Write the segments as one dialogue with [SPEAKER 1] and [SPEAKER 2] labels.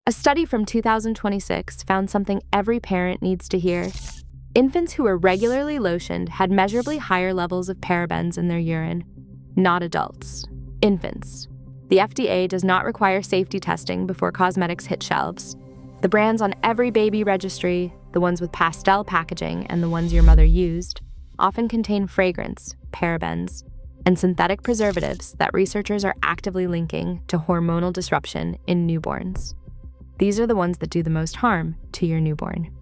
[SPEAKER 1] A study from 2026 found something every parent needs to hear. Infants who were regularly lotioned had measurably higher levels of parabens in their urine. Not adults. Infants. The FDA does not require safety testing before cosmetics hit shelves. The brands on every baby registry, the ones with pastel packaging and the ones your mother used, often contain fragrance, parabens, and synthetic preservatives that researchers are actively linking to hormonal disruption in newborns. These are the ones that do the most harm to your newborn.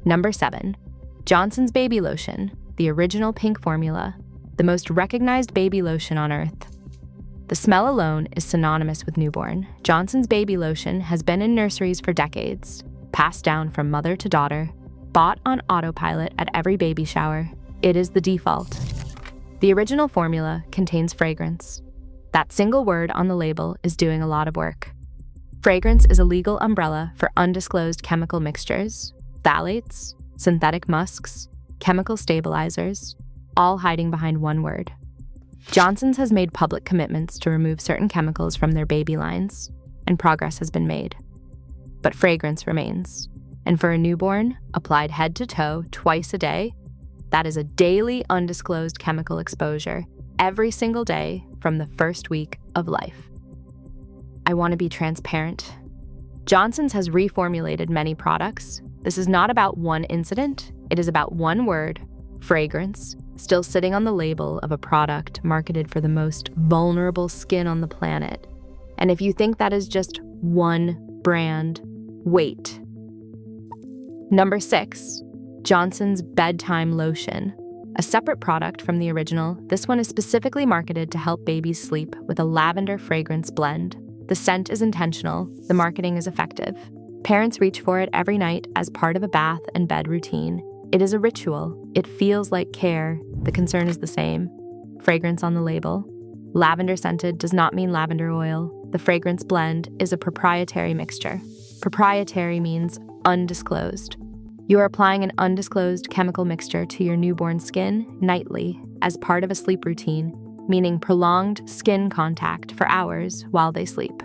[SPEAKER 1] Number 7. Johnson's Baby Lotion, the original pink formula, the most recognized baby lotion on Earth. The smell alone is synonymous with newborn. Johnson's Baby Lotion has been in nurseries for decades, passed down from mother to daughter, bought on autopilot at every baby shower. It is the default. The original formula contains fragrance. That single word on the label is doing a lot of work. Fragrance is a legal umbrella for undisclosed chemical mixtures, phthalates, synthetic musks, chemical stabilizers, all hiding behind one word. Johnson's has made public commitments to remove certain chemicals from their baby lines, and progress has been made. But fragrance remains. And for a newborn, applied head to toe twice a day, that is a daily undisclosed chemical exposure every single day from the first week of life. I want to be transparent. Johnson's has reformulated many products. This is not about one incident. It is about one word, fragrance, still sitting on the label of a product marketed for the most vulnerable skin on the planet. And if you think that is just one brand, wait. Number 6, Johnson's Bedtime Lotion. A separate product from the original, this one is specifically marketed to help babies sleep with a lavender fragrance blend. The scent is intentional, the marketing is effective. Parents reach for it every night as part of a bath and bed routine. It is a ritual. It feels like care. The concern is the same. Fragrance on the label. Lavender scented does not mean lavender oil. The fragrance blend is a proprietary mixture. Proprietary means undisclosed. You are applying an undisclosed chemical mixture to your newborn skin nightly as part of a sleep routine, meaning prolonged skin contact for hours while they sleep.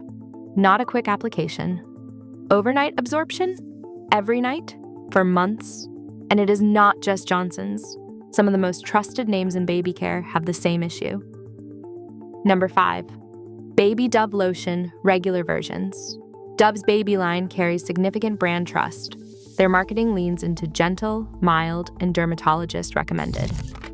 [SPEAKER 1] Not a quick application. Overnight absorption? Every night? For months? And it is not just Johnson's. Some of the most trusted names in baby care have the same issue. Number 5. Baby Dove Lotion, regular versions. Dove's baby line carries significant brand trust. Their marketing leans into gentle, mild, and dermatologist recommended.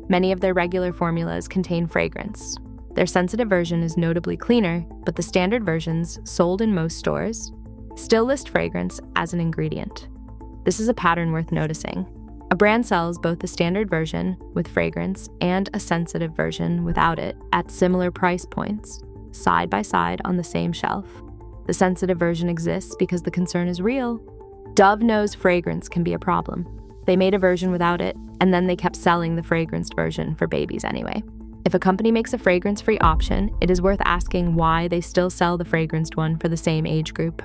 [SPEAKER 1] Many of their regular formulas contain fragrance. Their sensitive version is notably cleaner, but the standard versions, sold in most stores, still list fragrance as an ingredient. This is a pattern worth noticing. A brand sells both the standard version with fragrance and a sensitive version without it at similar price points, side by side on the same shelf. The sensitive version exists because the concern is real. Dove knows fragrance can be a problem. They made a version without it, and then they kept selling the fragranced version for babies anyway. If a company makes a fragrance-free option, it is worth asking why they still sell the fragranced one for the same age group.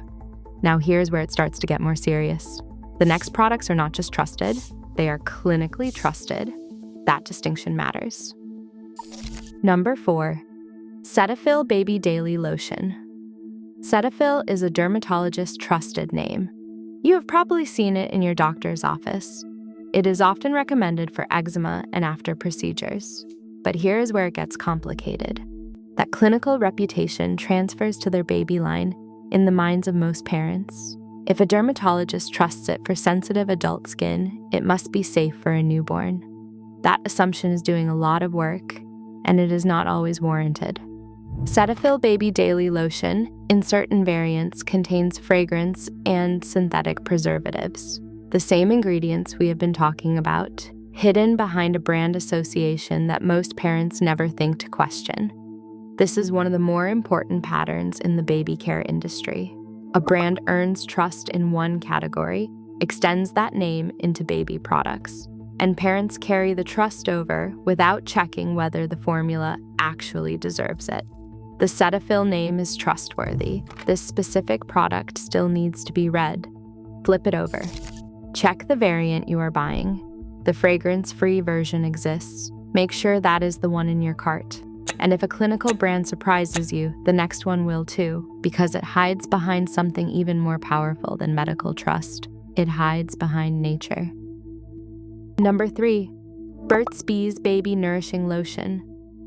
[SPEAKER 1] Now here's where it starts to get more serious. The next products are not just trusted, they are clinically trusted. That distinction matters. Number 4, Cetaphil Baby Daily Lotion. Cetaphil is a dermatologist trusted name. You have probably seen it in your doctor's office. It is often recommended for eczema and after procedures. But here is where it gets complicated. That clinical reputation transfers to their baby line in the minds of most parents. If a dermatologist trusts it for sensitive adult skin, it must be safe for a newborn. That assumption is doing a lot of work, and it is not always warranted. Cetaphil Baby Daily Lotion, in certain variants, contains fragrance and synthetic preservatives. The same ingredients we have been talking about, hidden behind a brand association that most parents never think to question. This is one of the more important patterns in the baby care industry. A brand earns trust in one category, extends that name into baby products, and parents carry the trust over without checking whether the formula actually deserves it. The Cetaphil name is trustworthy. This specific product still needs to be read. Flip it over. Check the variant you are buying. The fragrance-free version exists. Make sure that is the one in your cart. And if a clinical brand surprises you, the next one will too, because it hides behind something even more powerful than medical trust. It hides behind nature. Number 3, Burt's Bees Baby Nourishing Lotion.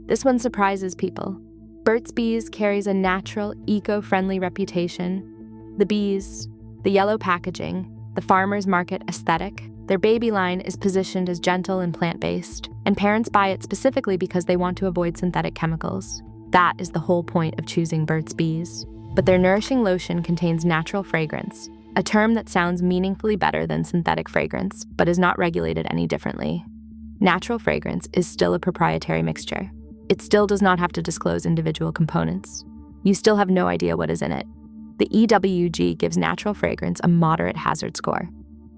[SPEAKER 1] This one surprises people. Burt's Bees carries a natural, eco-friendly reputation. The bees, the yellow packaging, the farmer's market aesthetic. Their baby line is positioned as gentle and plant-based, and parents buy it specifically because they want to avoid synthetic chemicals. That is the whole point of choosing Burt's Bees. But their nourishing lotion contains natural fragrance, a term that sounds meaningfully better than synthetic fragrance, but is not regulated any differently. Natural fragrance is still a proprietary mixture. It still does not have to disclose individual components. You still have no idea what is in it. The EWG gives natural fragrance a moderate hazard score.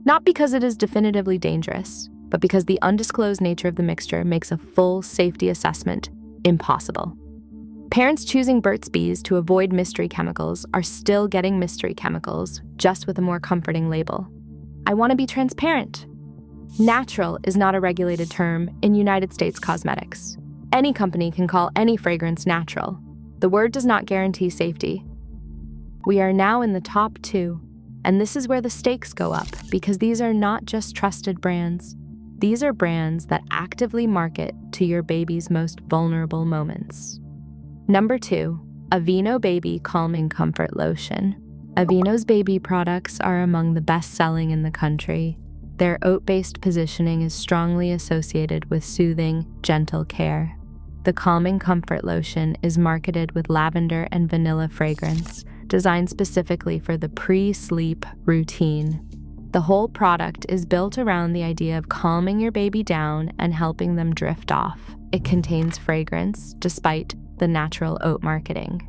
[SPEAKER 1] Not because it is definitively dangerous, but because the undisclosed nature of the mixture makes a full safety assessment impossible. Parents choosing Burt's Bees to avoid mystery chemicals are still getting mystery chemicals, just with a more comforting label. I want to be transparent. Natural is not a regulated term in United States cosmetics. Any company can call any fragrance natural. The word does not guarantee safety. We are now in the top 2. And this is where the stakes go up, because these are not just trusted brands. These are brands that actively market to your baby's most vulnerable moments. Number 2, Aveeno Baby Calming Comfort Lotion. Aveeno's baby products are among the best-selling in the country. Their oat-based positioning is strongly associated with soothing, gentle care. The Calming Comfort Lotion is marketed with lavender and vanilla fragrance, designed specifically for the pre-sleep routine. The whole product is built around the idea of calming your baby down and helping them drift off. It contains fragrance, despite the natural oat marketing.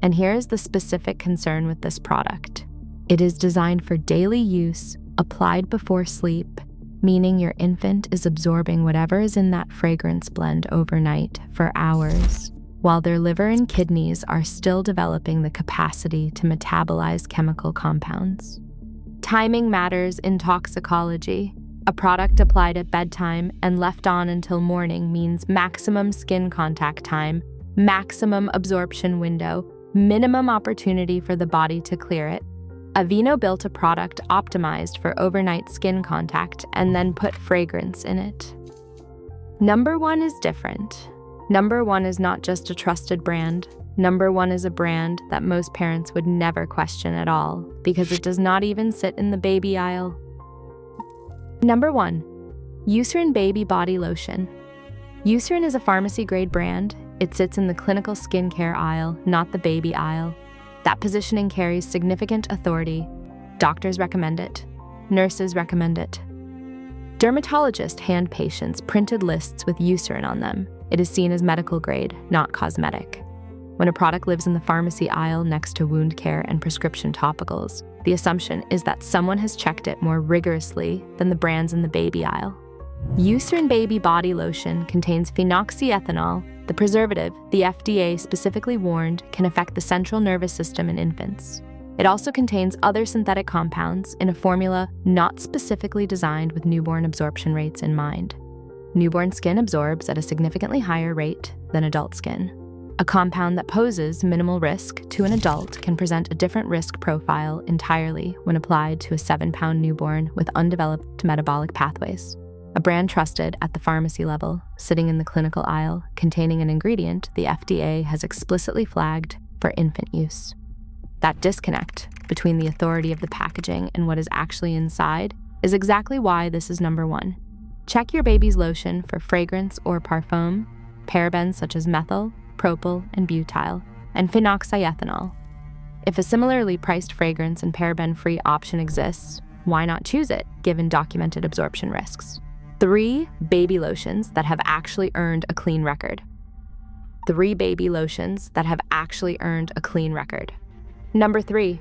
[SPEAKER 1] And here is the specific concern with this product. It is designed for daily use, applied before sleep, meaning your infant is absorbing whatever is in that fragrance blend overnight for hours, while their liver and kidneys are still developing the capacity to metabolize chemical compounds. Timing matters in toxicology. A product applied at bedtime and left on until morning means maximum skin contact time, maximum absorption window, minimum opportunity for the body to clear it. Aveeno built a product optimized for overnight skin contact and then put fragrance in it. Number 1 is different. Number 1 is not just a trusted brand. Number 1 is a brand that most parents would never question at all, because it does not even sit in the baby aisle. Number 1, Eucerin Baby Body Lotion. Eucerin is a pharmacy-grade brand. It sits in the clinical skincare aisle, not the baby aisle. That positioning carries significant authority. Doctors recommend it. Nurses recommend it. Dermatologists hand patients printed lists with Eucerin on them. It is seen as medical grade, not cosmetic. When a product lives in the pharmacy aisle next to wound care and prescription topicals, the assumption is that someone has checked it more rigorously than the brands in the baby aisle. Eucerin Baby Body Lotion contains phenoxyethanol, the preservative the FDA specifically warned can affect the central nervous system in infants. It also contains other synthetic compounds in a formula not specifically designed with newborn absorption rates in mind. Newborn skin absorbs at a significantly higher rate than adult skin. A compound that poses minimal risk to an adult can present a different risk profile entirely when applied to a 7-pound newborn with undeveloped metabolic pathways. A brand trusted at the pharmacy level, sitting in the clinical aisle, containing an ingredient the FDA has explicitly flagged for infant use. That disconnect between the authority of the packaging and what is actually inside is exactly why this is number 1. Check your baby's lotion for fragrance or parfum, parabens such as methyl, propyl, and butyl, and phenoxyethanol. If a similarly priced fragrance and paraben-free option exists, why not choose it, given documented absorption risks? 3 baby lotions that have actually earned a clean record. 3 baby lotions that have actually earned a clean record. Number 3,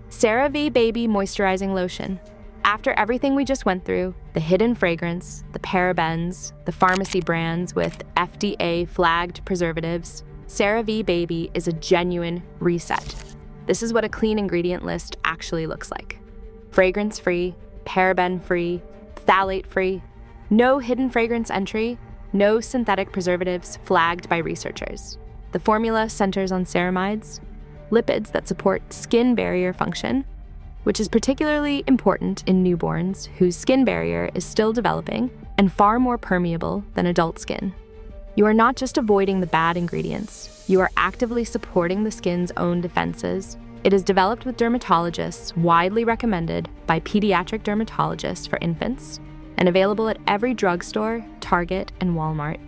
[SPEAKER 1] CeraVe Baby Moisturizing Lotion. After everything we just went through, the hidden fragrance, the parabens, the pharmacy brands with FDA-flagged preservatives, CeraVe Baby is a genuine reset. This is what a clean ingredient list actually looks like. Fragrance-free, paraben-free, phthalate-free, no hidden fragrance entry, no synthetic preservatives flagged by researchers. The formula centers on ceramides, lipids that support skin barrier function, which is particularly important in newborns whose skin barrier is still developing and far more permeable than adult skin. You are not just avoiding the bad ingredients, you are actively supporting the skin's own defenses. It is developed with dermatologists, widely recommended by pediatric dermatologists for infants, and available at every drugstore, Target, and Walmart.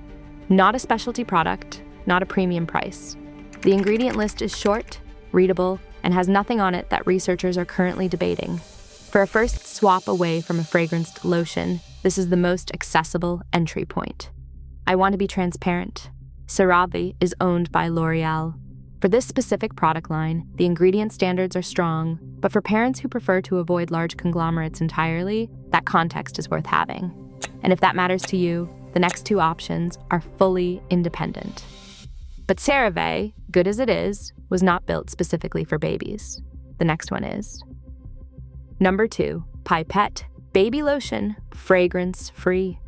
[SPEAKER 1] Not a specialty product, not a premium price. The ingredient list is short, readable, and has nothing on it that researchers are currently debating. For a first swap away from a fragranced lotion, this is the most accessible entry point. I want to be transparent. CeraVe is owned by L'Oreal. For this specific product line, the ingredient standards are strong, but for parents who prefer to avoid large conglomerates entirely, that context is worth having. And if that matters to you, the next two options are fully independent. But CeraVe, good as it is, was not built specifically for babies. The next one is. Number 2, Pipette Baby Lotion, fragrance-free.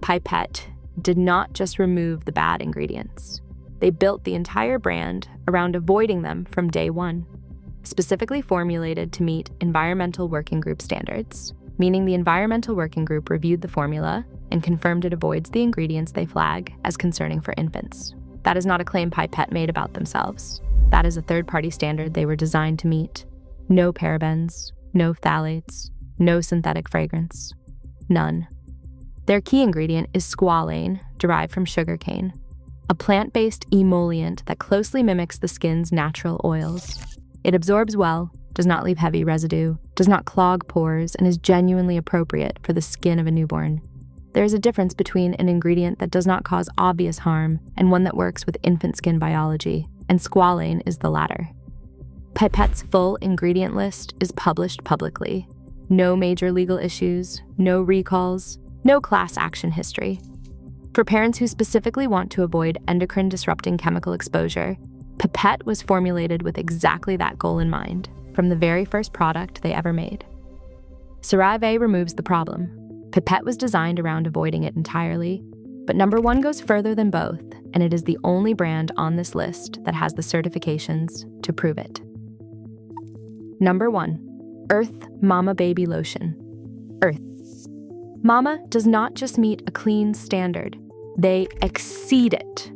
[SPEAKER 1] Pipette did not just remove the bad ingredients. They built the entire brand around avoiding them from day one, specifically formulated to meet Environmental Working Group standards, meaning the Environmental Working Group reviewed the formula and confirmed it avoids the ingredients they flag as concerning for infants. That is not a claim Pipette made about themselves. That is a third-party standard they were designed to meet. No parabens, no phthalates, no synthetic fragrance. None. Their key ingredient is squalane, derived from sugarcane, a plant-based emollient that closely mimics the skin's natural oils. It absorbs well, does not leave heavy residue, does not clog pores, and is genuinely appropriate for the skin of a newborn. There is a difference between an ingredient that does not cause obvious harm and one that works with infant skin biology, and squalane is the latter. Pipette's full ingredient list is published publicly. No major legal issues, no recalls, no class action history. For parents who specifically want to avoid endocrine-disrupting chemical exposure, Pipette was formulated with exactly that goal in mind, from the very first product they ever made. CeraVe removes the problem. Pipette was designed around avoiding it entirely, but number 1 goes further than both, and it is the only brand on this list that has the certifications to prove it. Number 1, Earth Mama Baby Lotion. Earth. Mama does not just meet a clean standard, they exceed it.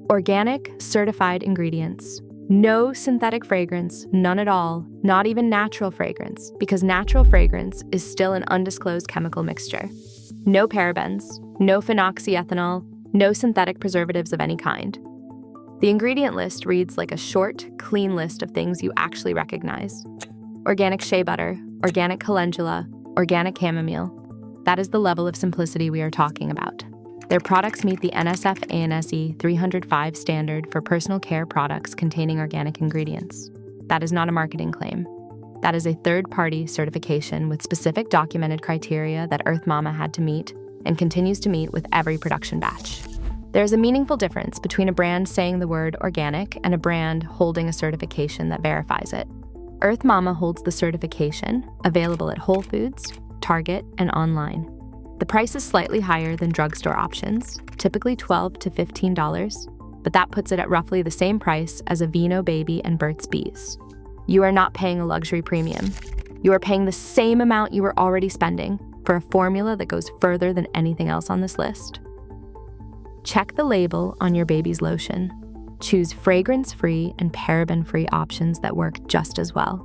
[SPEAKER 1] Organic, certified ingredients. No synthetic fragrance, none at all, not even natural fragrance, because natural fragrance is still an undisclosed chemical mixture. No parabens, no phenoxyethanol, no synthetic preservatives of any kind. The ingredient list reads like a short, clean list of things you actually recognize. Organic shea butter, organic calendula, organic chamomile. That is the level of simplicity we are talking about. Their products meet the NSF/ANSE 305 standard for personal care products containing organic ingredients. That is not a marketing claim. That is a third-party certification with specific documented criteria that Earth Mama had to meet and continues to meet with every production batch. There is a meaningful difference between a brand saying the word organic and a brand holding a certification that verifies it. Earth Mama holds the certification, available at Whole Foods, Target, and online. The price is slightly higher than drugstore options, typically $12 to $15, but that puts it at roughly the same price as Aveeno Baby and Burt's Bees. You are not paying a luxury premium. You are paying the same amount you were already spending for a formula that goes further than anything else on this list. Check the label on your baby's lotion. Choose fragrance-free and paraben-free options that work just as well.